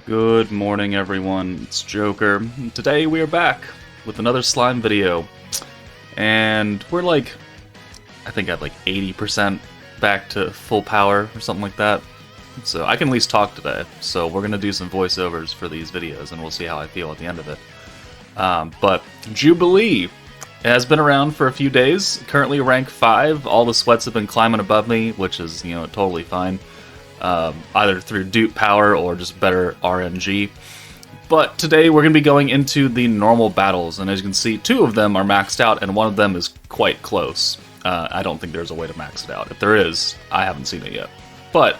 Good morning, everyone. It's Joker. Today we are back with another slime video, and we're I think at 80% back to full power or something like that. So I can at least talk today. So we're gonna do some voiceovers for these videos, and we'll see how I feel at the end of it. But Jubilee has been around for a few days. Currently rank 5. All the sweats have been climbing above me, which is totally fine. Either through dupe power or just better RNG. But today we're going to be going into the normal battles, and as you can see, 2 of them are maxed out, and 1 of them is quite close. I don't think there's a way to max it out. If there is, I haven't seen it yet. But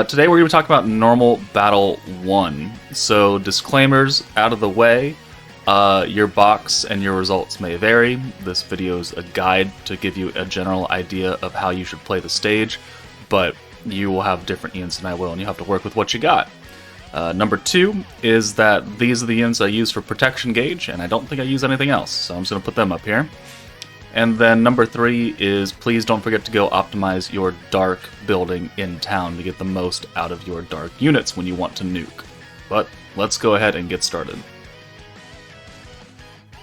today we're going to talk about normal battle 1. So disclaimers out of the way. Your box and your results may vary. This video is a guide to give you a general idea of how you should play the stage, but you will have different units than I will, and you have to work with what you got. Number 2 is that these are the units I use for protection gauge, and I don't think I use anything else, so I'm just going to put them up here. And then number 3 is please don't forget to go optimize your dark building in town to get the most out of your dark units when you want to nuke. But let's go ahead and get started.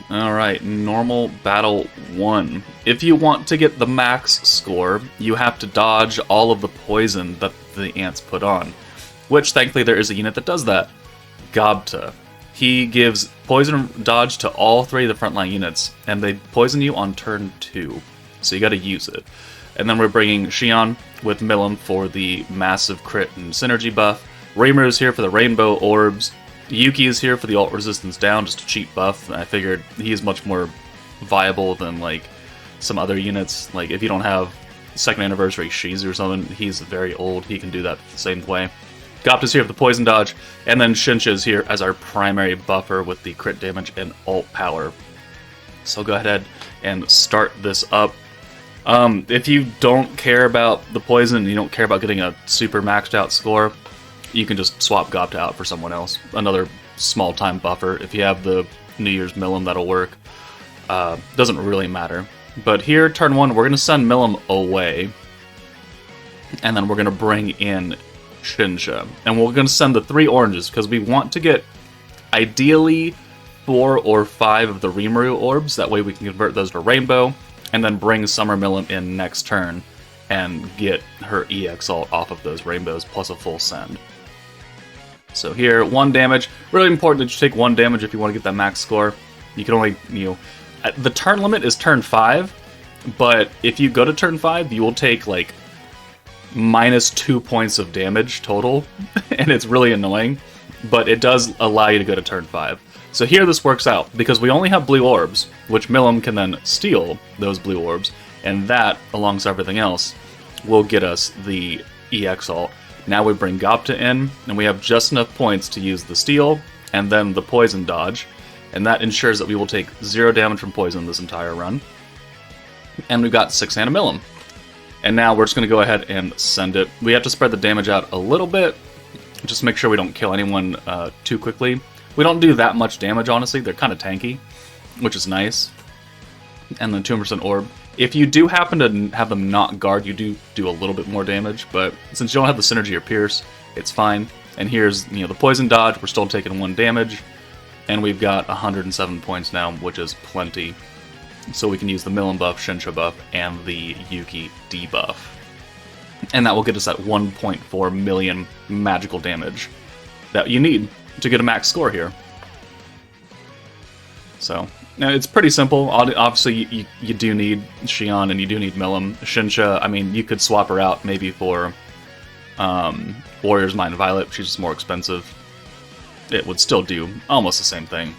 Alright, normal battle 1. If you want to get the max score, you have to dodge all of the poison that the ants put on. Which, thankfully, there is a unit that does that. Gobta. He gives poison dodge to all 3 of the frontline units, and they poison you on turn 2. So you gotta use it. And then we're bringing Xion with MILIM for the massive crit and synergy buff. Rimuru is here for the rainbow orbs. Yuki is here for the ult resistance down, just a cheap buff. I figured he is much more viable than some other units. If you don't have 2nd anniversary Shizu or something, he's very old. He can do that the same way. Gopta's here for the poison dodge, and then Shinsha is here as our primary buffer with the crit damage and ult power. So go ahead and start this up. If you don't care about the poison, and you don't care about getting a super maxed out score, you can just swap Gopta out for someone else. Another small time buffer. If you have the New Year's MILIM, that'll work. Doesn't really matter. But here, turn 1, we're going to send MILIM away. And then we're going to bring in Shinsha. And we're going to send the 3 oranges, because we want to get, ideally, 4 or 5 of the Rimuru orbs. That way we can convert those to rainbow. And then bring Summer MILIM in next turn. And get her EX ult off of those rainbows, plus a full send. So here, 1 damage. Really important that you take 1 damage if you want to get that max score. You can only, the turn limit is turn 5, but if you go to turn 5, you will take minus 2 points of damage total, and it's really annoying, but it does allow you to go to turn 5. So here this works out, because we only have blue orbs, which MILIM can then steal those blue orbs, and that, alongside everything else, will get us the EX ult. Now we bring Gopta in, and we have just enough points to use the steal, and then the poison dodge, and that ensures that we will take 0 damage from poison this entire run. And we've got 6 Anni Rimuru. And now we're just going to go ahead and send it. We have to spread the damage out a little bit, just make sure we don't kill anyone too quickly. We don't do that much damage, honestly. They're kind of tanky, which is nice. And then 2% orb. If you do happen to have them not guard, you do a little bit more damage, but since you don't have the synergy or pierce, it's fine. And here's the poison dodge, we're still taking 1 damage, and we've got 107 points now, which is plenty. So we can use the MILIM buff, Shinsha buff, and the Yuki debuff. And that will get us that 1.4 million magical damage that you need to get a max score here. So, now it's pretty simple. Obviously, you do need Xion and you do need MILIM. Shinsha, I mean, you could swap her out maybe for Warrior's Mind Violet. She's just more expensive. It would still do almost the same thing.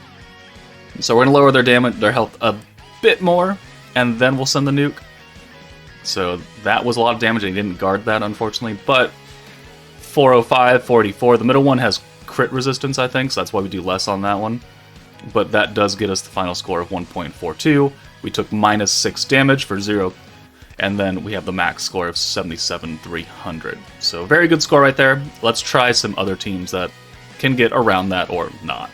So we're going to lower their health a bit more, and then we'll send the nuke. So that was a lot of damage, and he didn't guard that, unfortunately. But 405, 484. The middle one has crit resistance, I think, so that's why we do less on that one. But that does get us the final score of 1.42. We took minus 6 damage for 0, and then we have the max score of 77,300. So very good score right there. Let's try some other teams that can get around that or not.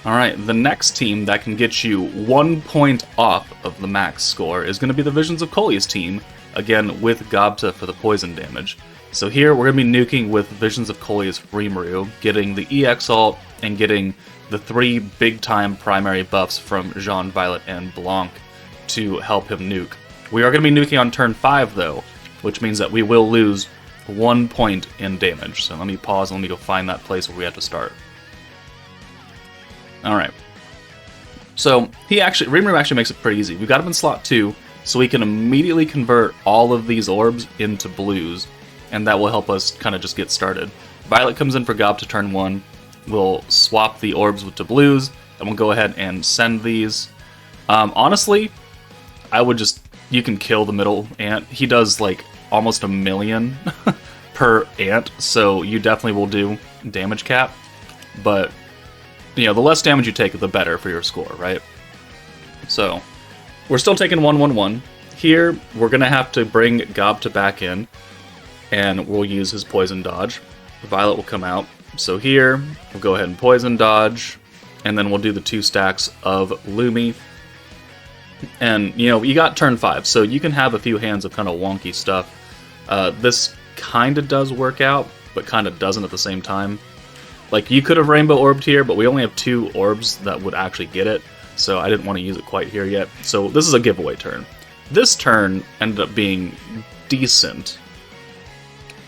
Alright, the next team that can get you 1 point off of the max score is going to be the Visions of Coleus team, again with Gobta for the poison damage. So here we're going to be nuking with Visions of Coleus Rimuru, getting the EX ult, and getting the 3 big-time primary buffs from Jean, Violet, and Blanc to help him nuke. We are going to be nuking on turn 5, though, which means that we will lose 1 point in damage. So let me pause and let me go find that place where we have to start. Alright. So, Rimuru actually makes it pretty easy. We've got him in slot 2, so we can immediately convert all of these orbs into blues, and that will help us kind of just get started. Violet comes in for Gob to turn 1. We'll swap the orbs to blues, and we'll go ahead and send these. Honestly, I would just... You can kill the middle ant. He does, like, almost 1 million per ant, so you definitely will do damage cap. But, you know, the less damage you take, the better for your score, right? So, we're still taking 1-1-1. Here, we're going to have to bring Gobta back in, and we'll use his poison dodge. Violet will come out. So here, we'll go ahead and poison dodge, and then we'll do the 2 stacks of Lumi. And, you know, you got turn 5, so you can have a few hands of kind of wonky stuff. This kind of does work out, but kind of doesn't at the same time. Like, you could have Rainbow Orbed here, but we only have 2 orbs that would actually get it, so I didn't want to use it quite here yet. So this is a giveaway turn. This turn ended up being decent.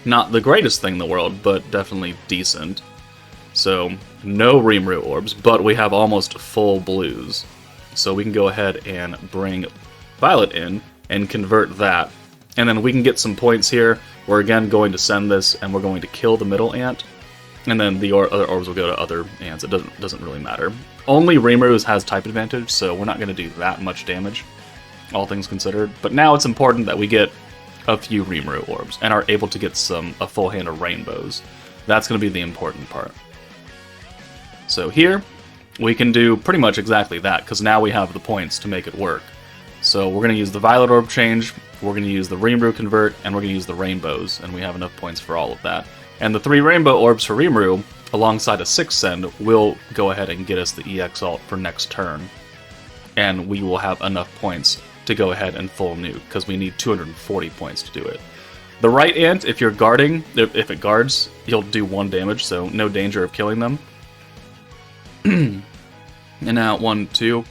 Not the greatest thing in the world, but definitely decent. So, no Rimuru orbs, but we have almost full blues. So we can go ahead and bring Violet in and convert that. And then we can get some points here. We're again going to send this, and we're going to kill the middle ant. And then the other orbs will go to other ants. It doesn't really matter. Only Rimuru has type advantage, so we're not going to do that much damage, all things considered. But now it's important that we get a few Rimuru orbs and are able to get a full hand of rainbows. That's going to be the important part. So here, we can do pretty much exactly that, because now we have the points to make it work. So we're going to use the Violet Orb change, we're going to use the Rimuru convert, and we're going to use the rainbows, and we have enough points for all of that. And the 3 rainbow orbs for Rimuru, alongside a 6 send, will go ahead and get us the EX ult for next turn. And we will have enough points to go ahead and full nuke, because we need 240 points to do it. The right ant, if you're guarding, if it guards, you'll do 1 damage, so no danger of killing them. And now 1, 2,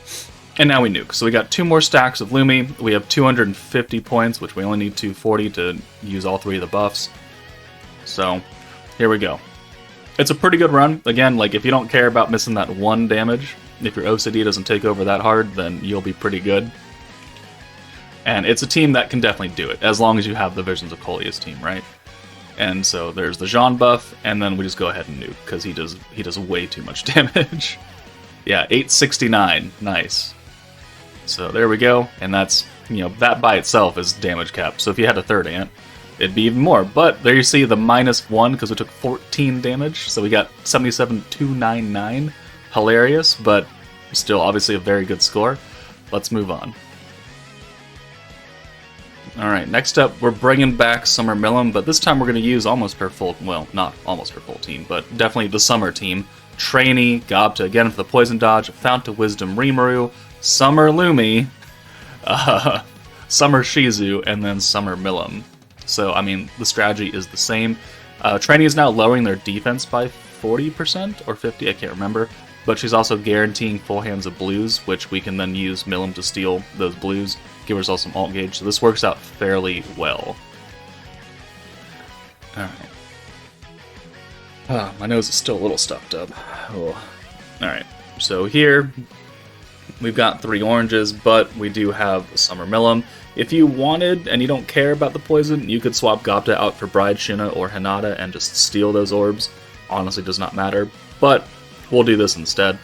and now we nuke. So we got 2 more stacks of Lumi. We have 250 points, which we only need 240 to use all 3 of the buffs. So here we go. It's a pretty good run. Again, like, if you don't care about missing that 1 damage, if your OCD doesn't take over that hard, then you'll be pretty good. And it's a team that can definitely do it, as long as you have the Visions of Coleus team, right? And so there's the Jean buff, and then we just go ahead and nuke, because he does way too much damage. Yeah, 869, nice. So there we go, and that's, you know, that by itself is damage cap. So if you had a 3rd ant, it'd be even more. But there you see the -1, because we took 14 damage, so we got 77,299. Hilarious, but still obviously a very good score. Let's move on. Alright, next up, we're bringing back Summer MILIM, but this time we're going to use almost her full, well, not almost her full team, but definitely the Summer team. Trainee, Gobta again for the Poison Dodge, Fount of Wisdom Rimuru, Summer Lumi, Summer Shizu, and then Summer MILIM. So, I mean, the strategy is the same. Trainee is now lowering their defense by 40% or 50, I can't remember, but she's also guaranteeing full hands of blues, which we can then use MILIM to steal those blues, give ourselves some alt gauge, so this works out fairly well. Alright. My nose is still a little stuffed up. Oh. Alright, so here we've got 3 oranges, but we do have Summer MILIM. If you wanted, and you don't care about the poison, you could swap Gobta out for Bride Shuna or Hinata and just steal those orbs. Honestly, does not matter, but we'll do this instead.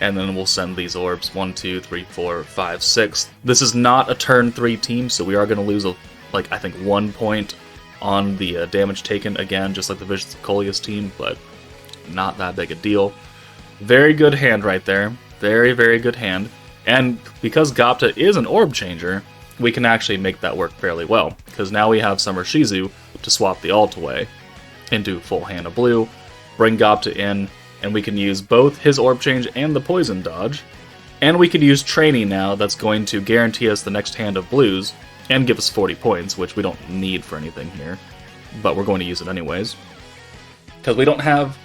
And then we'll send these orbs 1, 2, 3, 4, 5, 6. This is not a turn 3 team, so we are going to lose, like, I think 1 point on the damage taken, again, just like the Visions of Coleus team, but not that big a deal. Very good hand right there. Very, very good hand. And because Gobta is an orb changer, we can actually make that work fairly well, because now we have Summer Shizu to swap the ult away into full hand of blue, bring Gobta in, and we can use both his orb change and the poison dodge, and we could use Trainee now that's going to guarantee us the next hand of blues, and give us 40 points, which we don't need for anything here. but we're going to use it anyways. Because we don't have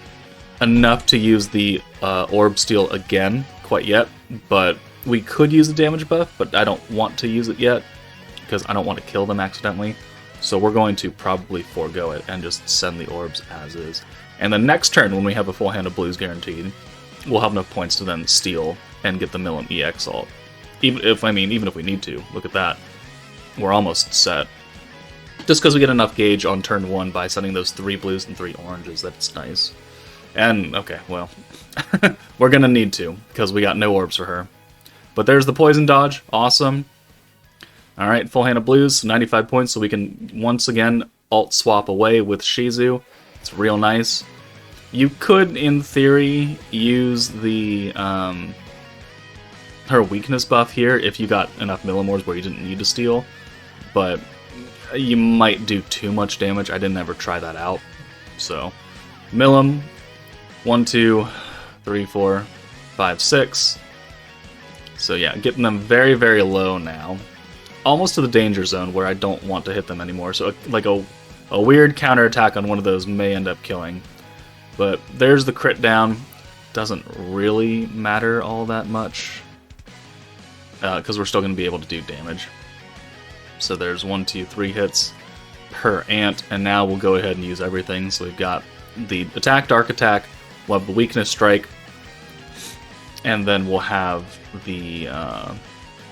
enough to use the orb steal again quite yet, but we could use the damage buff, but I don't want to use it yet because I don't want to kill them accidentally. So we're going to probably forego it and just send the orbs as is. And the next turn, when we have a full hand of blues guaranteed, we'll have enough points to then steal and get the MILIM EX ult. Even if we need to. Look at that. We're almost set. Just because we get enough gauge on turn 1 by sending those 3 blues and 3 oranges, that's nice. And, okay, well, we're going to need to, because we got no orbs for her. But there's the poison dodge. Awesome. Alright, full hand of blues, 95 points, so we can once again alt swap away with Shizu. It's real nice. You could, in theory, use the her weakness buff here if you got enough millimores where you didn't need to steal, but you might do too much damage. I didn't ever try that out. So, MILIM, 1, 2, 3, 4, 5, 6. So yeah, getting them very, very low now. Almost to the danger zone where I don't want to hit them anymore. So like a weird counterattack on one of those may end up killing. But there's the crit down. Doesn't really matter all that much, because we're still going to be able to do damage. So there's 1, 2, 3 hits per ant, and now we'll go ahead and use everything. So we've got the attack, dark attack, we'll have the weakness strike, and then we'll have the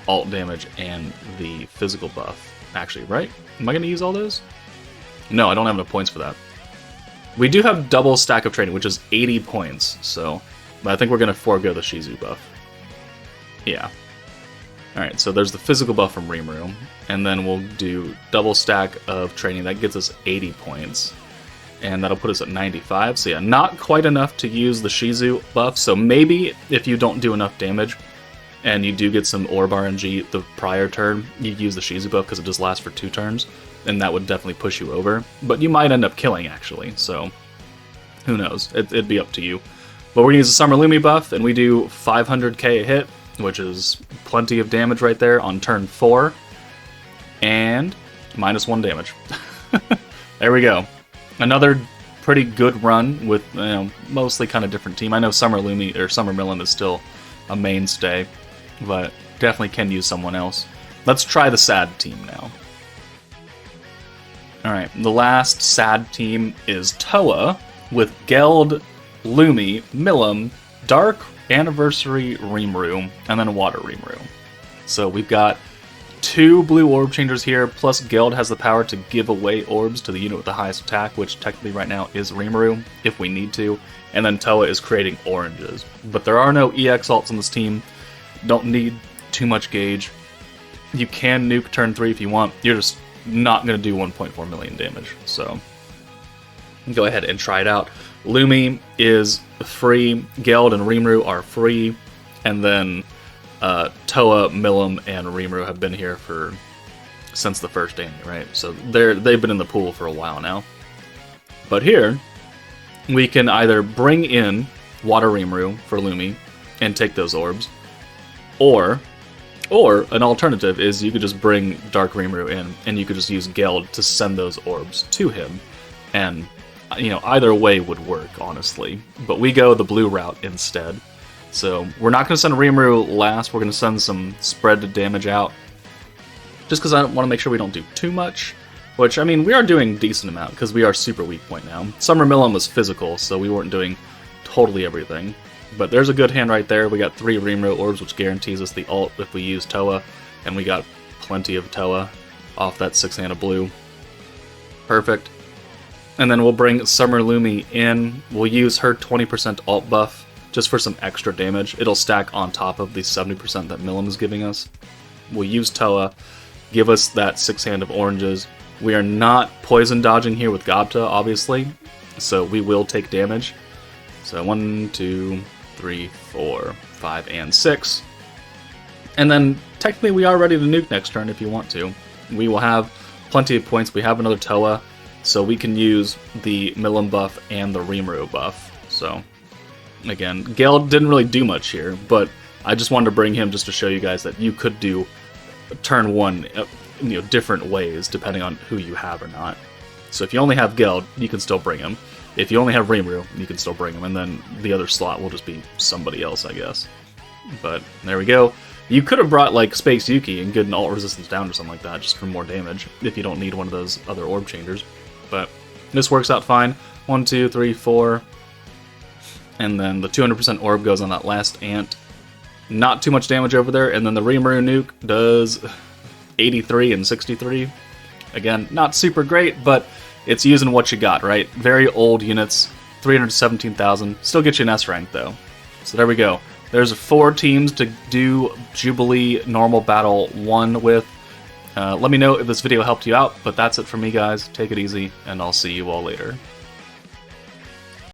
alt damage and the physical buff. Actually, right? Am I going to use all those? No, I don't have enough points for that. We do have double stack of training, which is 80 points, so but I think we're going to forego the Shizu buff. Yeah. Alright, so there's the physical buff from Rimuru, and then we'll do double stack of training. That gets us 80 points, and that'll put us at 95. So yeah, not quite enough to use the Shizu buff, so maybe if you don't do enough damage, and you do get some Orb RNG the prior turn, you use the Shizu buff because it just lasts for 2 turns, and that would definitely push you over. But you might end up killing, actually, so who knows? It'd be up to you. But we're going to use the Summer Lumi buff, and we do 500k a hit, which is plenty of damage right there on turn 4, and -1 damage. There we go. Another pretty good run with, you know, mostly kind of different team. I know Summer Lumi or Summer MILIM is still a mainstay, but definitely can use someone else. Let's try the sad team now. Alright, the last sad team is Toa with Geld, Lumi, MILIM, Dark Anniversary Rimuru, and then Water Rimuru. So we've got 2 blue orb changers here, plus Geld has the power to give away orbs to the unit with the highest attack, which technically right now is Rimuru, if we need to. And then Toa is creating oranges. But there are no EX ults on this team. Don't need too much gauge. You can nuke turn 3 if you want. You're just not going to do 1.4 million damage. So go ahead and try it out. Lumi is free. Geld and Rimuru are free. And then Toa, MILIM, and Rimuru have been here since the first Anni, right? So they've been in the pool for a while now. But here, we can either bring in Water Rimuru for Lumi and take those orbs, or an alternative is you could just bring Dark Rimuru in and you could just use Geld to send those orbs to him. And, you know, either way would work, honestly. But we go the blue route instead. So we're not going to send Rimuru last, we're going to send some spread damage out. Just because I want to make sure we don't do too much. Which, I mean, we are doing a decent amount, because we are super weak point now. Summer MILIM was physical, so we weren't doing totally everything. But there's a good hand right there. We got 3 Rimuru orbs, which guarantees us the ult if we use Toa. And we got plenty of Toa off that 6 hand of blue. Perfect. And then we'll bring Summer Lumi in. We'll use her 20% ult buff, just for some extra damage. It'll stack on top of the 70% that MILIM is giving us. We'll use Toa, give us that 6 hand of oranges. We are not poison dodging here with Gobta, obviously, so we will take damage. So 1, 2, 3, 4, 5, and 6. And then technically we are ready to nuke next turn if you want to. We will have plenty of points. We have another Toa, so we can use the MILIM buff and the Rimuru buff. So again, Geld didn't really do much here, but I just wanted to bring him just to show you guys that you could do turn 1 different ways depending on who you have or not. So if you only have Geld, you can still bring him. If you only have Rimuru, you can still bring him, and then the other slot will just be somebody else, I guess. But there we go. You could have brought like Space Yuki and get an alt resistance down or something like that, just for more damage, if you don't need one of those other orb changers. But this works out fine. 1, 2, 3, 4. And then the 200% orb goes on that last ant. Not too much damage over there, and then the Rimuru nuke does 83 and 63. Again, not super great, but it's using what you got, right? Very old units, 317,000. Still get you an S rank, though. So there we go. There's 4 teams to do Jubilee Normal Battle 1 with. Let me know if this video helped you out, but that's it for me, guys. Take it easy, and I'll see you all later.